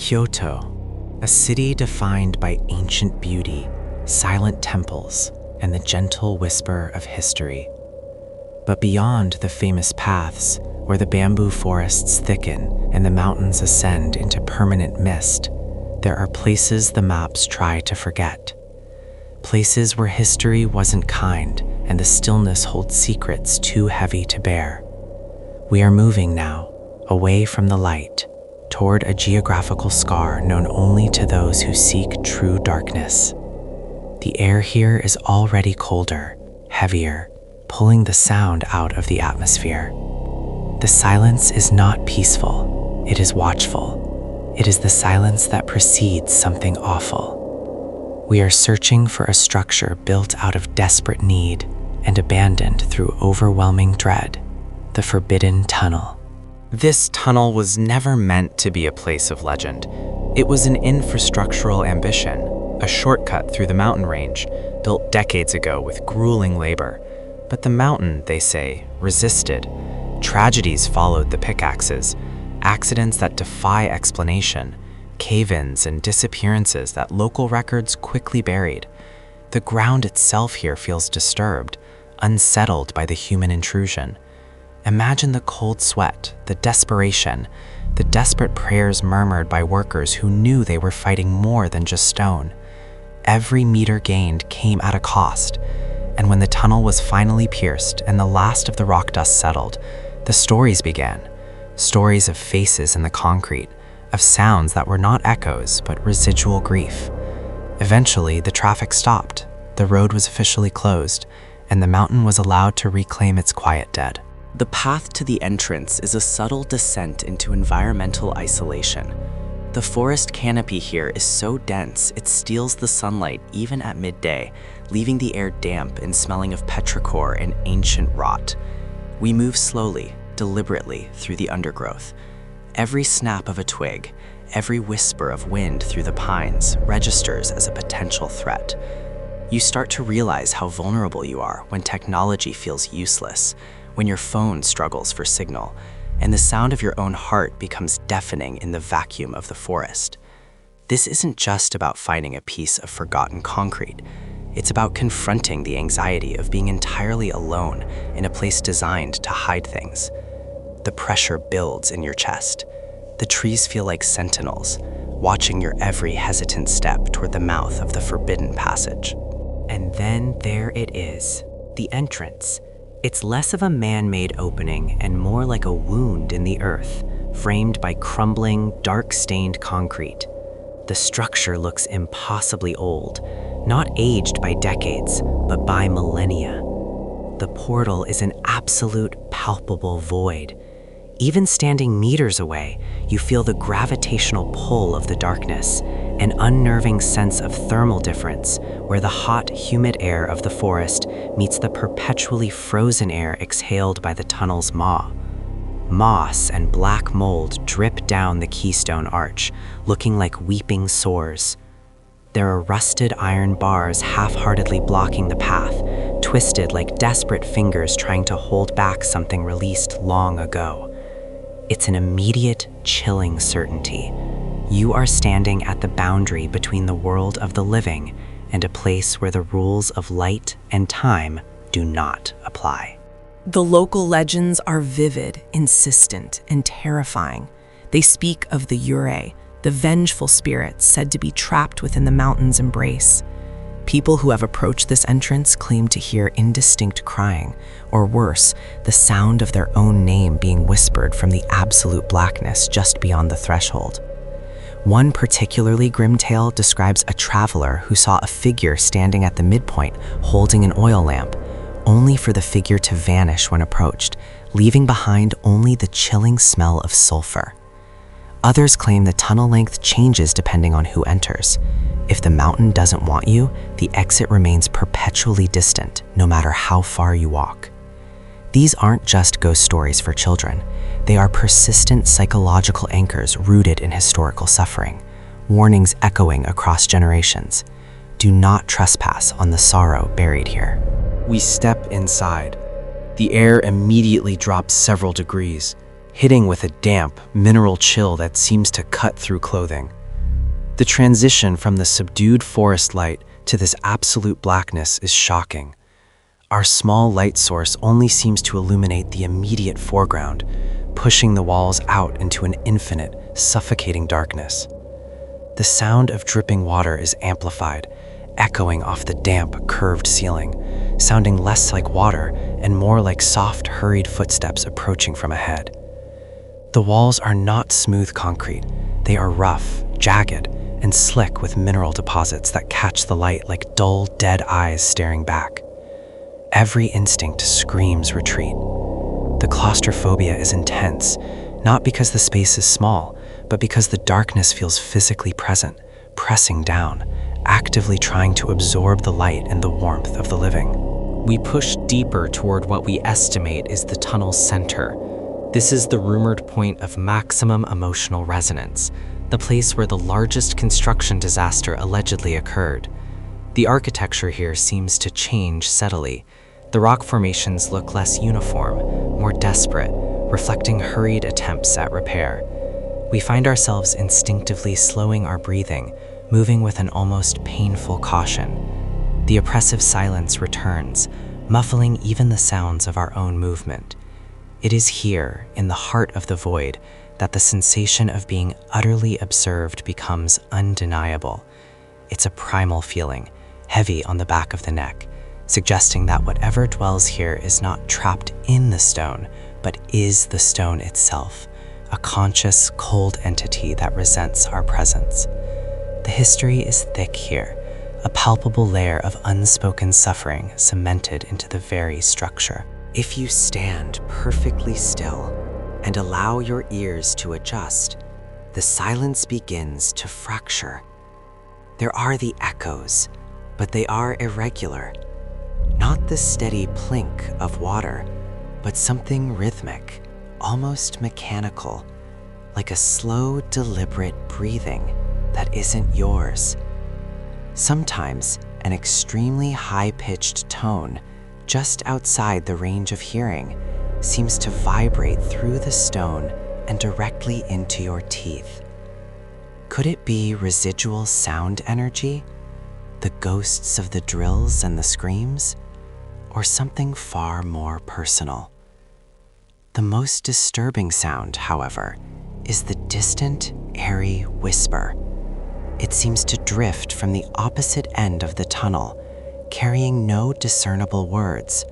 Kyoto, a city defined by ancient beauty, silent temples, and the gentle whisper of history. But beyond the famous paths, where the bamboo forests thicken and the mountains ascend into permanent mist, there are places the maps try to forget. Places where history wasn't kind and the stillness holds secrets too heavy to bear. We are moving now, away from the light, toward a geographical scar known only to those who seek true darkness. The air here is already colder, heavier, pulling the sound out of the atmosphere. The silence is not peaceful, it is watchful. It is the silence that precedes something awful. We are searching for a structure built out of desperate need and abandoned through overwhelming dread, the Forbidden Tunnel. This tunnel was never meant to be a place of legend. It was an infrastructural ambition, a shortcut through the mountain range, built decades ago with grueling labor. But the mountain, they say, resisted. Tragedies followed the pickaxes, accidents that defy explanation, cave-ins and disappearances that local records quickly buried. The ground itself here feels disturbed, unsettled by the human intrusion. Imagine the cold sweat, the desperation, the desperate prayers murmured by workers who knew they were fighting more than just stone. Every meter gained came at a cost, and when the tunnel was finally pierced and the last of the rock dust settled, the stories began. Stories of faces in the concrete, of sounds that were not echoes but residual grief. Eventually, the traffic stopped, the road was officially closed, and the mountain was allowed to reclaim its quiet dead. The path to the entrance is a subtle descent into environmental isolation. The forest canopy here is so dense it steals the sunlight even at midday, leaving the air damp and smelling of petrichor and ancient rot. We move slowly, deliberately through the undergrowth. Every snap of a twig, every whisper of wind through the pines registers as a potential threat. You start to realize how vulnerable you are when technology feels useless, when your phone struggles for signal, and the sound of your own heart becomes deafening in the vacuum of the forest. This isn't just about finding a piece of forgotten concrete. It's about confronting the anxiety of being entirely alone in a place designed to hide things. The pressure builds in your chest. The trees feel like sentinels, watching your every hesitant step toward the mouth of the forbidden passage. And then there it is, the entrance. It's less of a man-made opening and more like a wound in the earth, framed by crumbling, dark-stained concrete. The structure looks impossibly old, not aged by decades, but by millennia. The portal is an absolute, palpable void. Even standing meters away, you feel the gravitational pull of the darkness, an unnerving sense of thermal difference where the hot, humid air of the forest meets the perpetually frozen air exhaled by the tunnel's maw. Moss and black mold drip down the keystone arch, looking like weeping sores. There are rusted iron bars half-heartedly blocking the path, twisted like desperate fingers trying to hold back something released long ago. It's an immediate, chilling certainty. You are standing at the boundary between the world of the living and a place where the rules of light and time do not apply. The local legends are vivid, insistent, and terrifying. They speak of the Yurei, the vengeful spirits said to be trapped within the mountain's embrace. People who have approached this entrance claim to hear indistinct crying, or worse, the sound of their own name being whispered from the absolute blackness just beyond the threshold. One particularly grim tale describes a traveler who saw a figure standing at the midpoint holding an oil lamp, only for the figure to vanish when approached, leaving behind only the chilling smell of sulfur. Others claim the tunnel length changes depending on who enters. If the mountain doesn't want you, the exit remains perpetually distant, no matter how far you walk. These aren't just ghost stories for children. They are persistent psychological anchors rooted in historical suffering, warnings echoing across generations. Do not trespass on the sorrow buried here. We step inside. The air immediately drops several degrees. hitting with a damp, mineral chill that seems to cut through clothing. The transition from the subdued forest light to this absolute blackness is shocking. Our small light source only seems to illuminate the immediate foreground, pushing the walls out into an infinite, suffocating darkness. The sound of dripping water is amplified, echoing off the damp, curved ceiling, sounding less like water and more like soft, hurried footsteps approaching from ahead. The walls are not smooth concrete. They are rough, jagged, and slick with mineral deposits that catch the light like dull, dead eyes staring back. Every instinct screams retreat. The claustrophobia is intense, not because the space is small, but because the darkness feels physically present, pressing down, actively trying to absorb the light and the warmth of the living. We push deeper toward what we estimate is the tunnel's center. This is the rumored point of maximum emotional resonance, the place where the largest construction disaster allegedly occurred. The architecture here seems to change steadily. The rock formations look less uniform, more desperate, reflecting hurried attempts at repair. We find ourselves instinctively slowing our breathing, moving with an almost painful caution. The oppressive silence returns, muffling even the sounds of our own movement. It is here, in the heart of the void, that the sensation of being utterly observed becomes undeniable. It's a primal feeling, heavy on the back of the neck, suggesting that whatever dwells here is not trapped in the stone, but is the stone itself, a conscious, cold entity that resents our presence. The history is thick here, a palpable layer of unspoken suffering cemented into the very structure. If you stand perfectly still and allow your ears to adjust, the silence begins to fracture. There are the echoes, but they are irregular. Not the steady plink of water, but something rhythmic, almost mechanical, like a slow, deliberate breathing that isn't yours. Sometimes an extremely high-pitched tone, just outside the range of hearing, seems to vibrate through the stone and directly into your teeth. Could it be residual sound energy? The ghosts of the drills and the screams? Or something far more personal? The most disturbing sound, however, is the distant, airy whisper. It seems to drift from the opposite end of the tunnel, carrying no discernible words,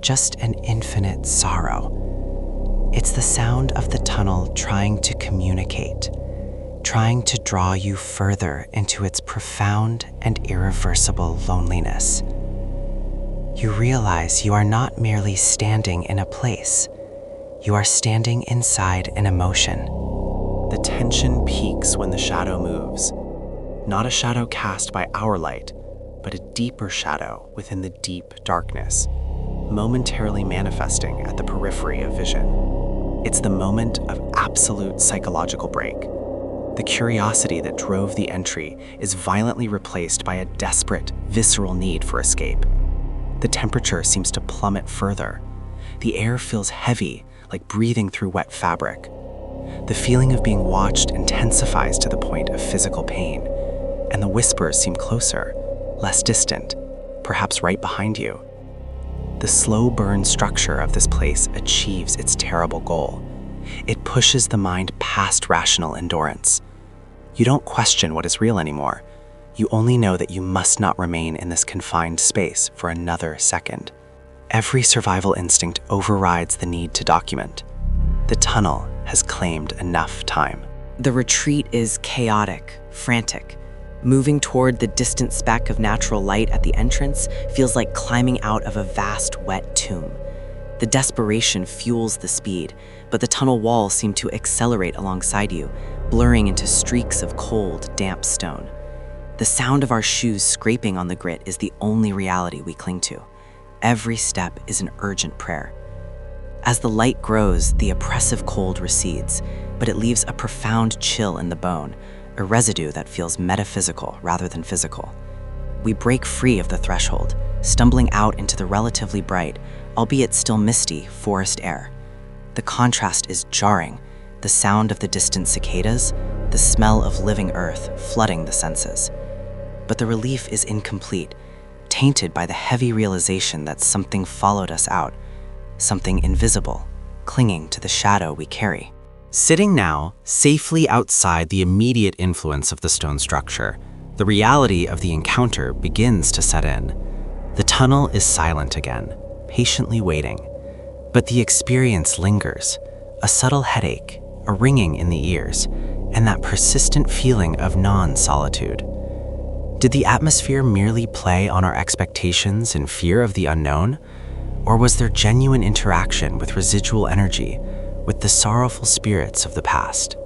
just an infinite sorrow. It's the sound of the tunnel trying to communicate, trying to draw you further into its profound and irreversible loneliness. You realize you are not merely standing in a place, you are standing inside an emotion. The tension peaks when the shadow moves. Not a shadow cast by our light, but a deeper shadow within the deep darkness, momentarily manifesting at the periphery of vision. It's the moment of absolute psychological break. The curiosity that drove the entry is violently replaced by a desperate, visceral need for escape. The temperature seems to plummet further. The air feels heavy, like breathing through wet fabric. The feeling of being watched intensifies to the point of physical pain, and the whispers seem closer, less distant, perhaps right behind you. The slow burn structure of this place achieves its terrible goal. It pushes the mind past rational endurance. You don't question what is real anymore. You only know that you must not remain in this confined space for another second. Every survival instinct overrides the need to document. The tunnel has claimed enough time. The retreat is chaotic, frantic. Moving toward the distant speck of natural light at the entrance feels like climbing out of a vast, wet tomb. The desperation fuels the speed, but the tunnel walls seem to accelerate alongside you, blurring into streaks of cold, damp stone. The sound of our shoes scraping on the grit is the only reality we cling to. Every step is an urgent prayer. As the light grows, the oppressive cold recedes, but it leaves a profound chill in the bone, a residue that feels metaphysical rather than physical. We break free of the threshold, stumbling out into the relatively bright, albeit still misty, forest air. The contrast is jarring, the sound of the distant cicadas, the smell of living earth flooding the senses. But the relief is incomplete, tainted by the heavy realization that something followed us out, something invisible, clinging to the shadow we carry. Sitting now, safely outside the immediate influence of the stone structure, the reality of the encounter begins to set in. The tunnel is silent again, patiently waiting. But the experience lingers, a subtle headache, a ringing in the ears, and that persistent feeling of non-solitude. Did the atmosphere merely play on our expectations and fear of the unknown? Or was there genuine interaction with residual energy, with the sorrowful spirits of the past?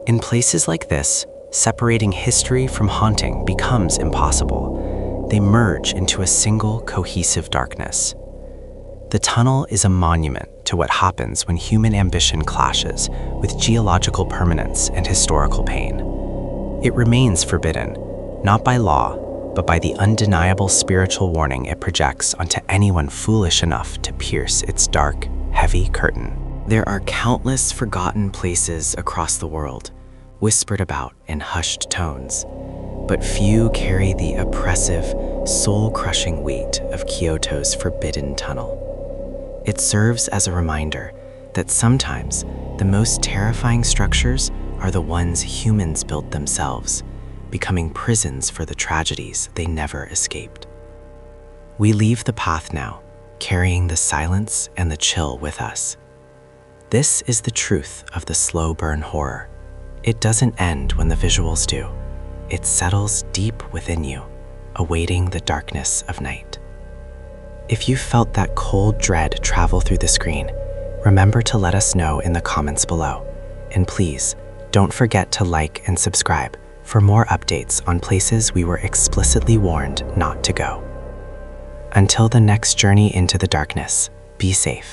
In places like this, separating history from haunting becomes impossible. They merge into a single cohesive darkness. The tunnel is a monument to what happens when human ambition clashes with geological permanence and historical pain. It remains forbidden, not by law, but by the undeniable spiritual warning it projects onto anyone foolish enough to pierce its dark, heavy curtain. There are countless forgotten places across the world, whispered about in hushed tones, but few carry the oppressive, soul-crushing weight of KYOTO'S forbidden tunnel. It serves as a reminder that sometimes the most terrifying structures are the ones humans built themselves, becoming prisons for the tragedies they never escaped. We leave the path now, carrying the silence and the chill with us. This is the truth of the slow burn horror. It doesn't end when the visuals do. It settles deep within you, awaiting the darkness of night. If you felt that cold dread travel through the screen, remember to let us know in the comments below. And please, don't forget to like and subscribe for more updates on places we were explicitly warned not to go. Until the next journey into the darkness, be safe.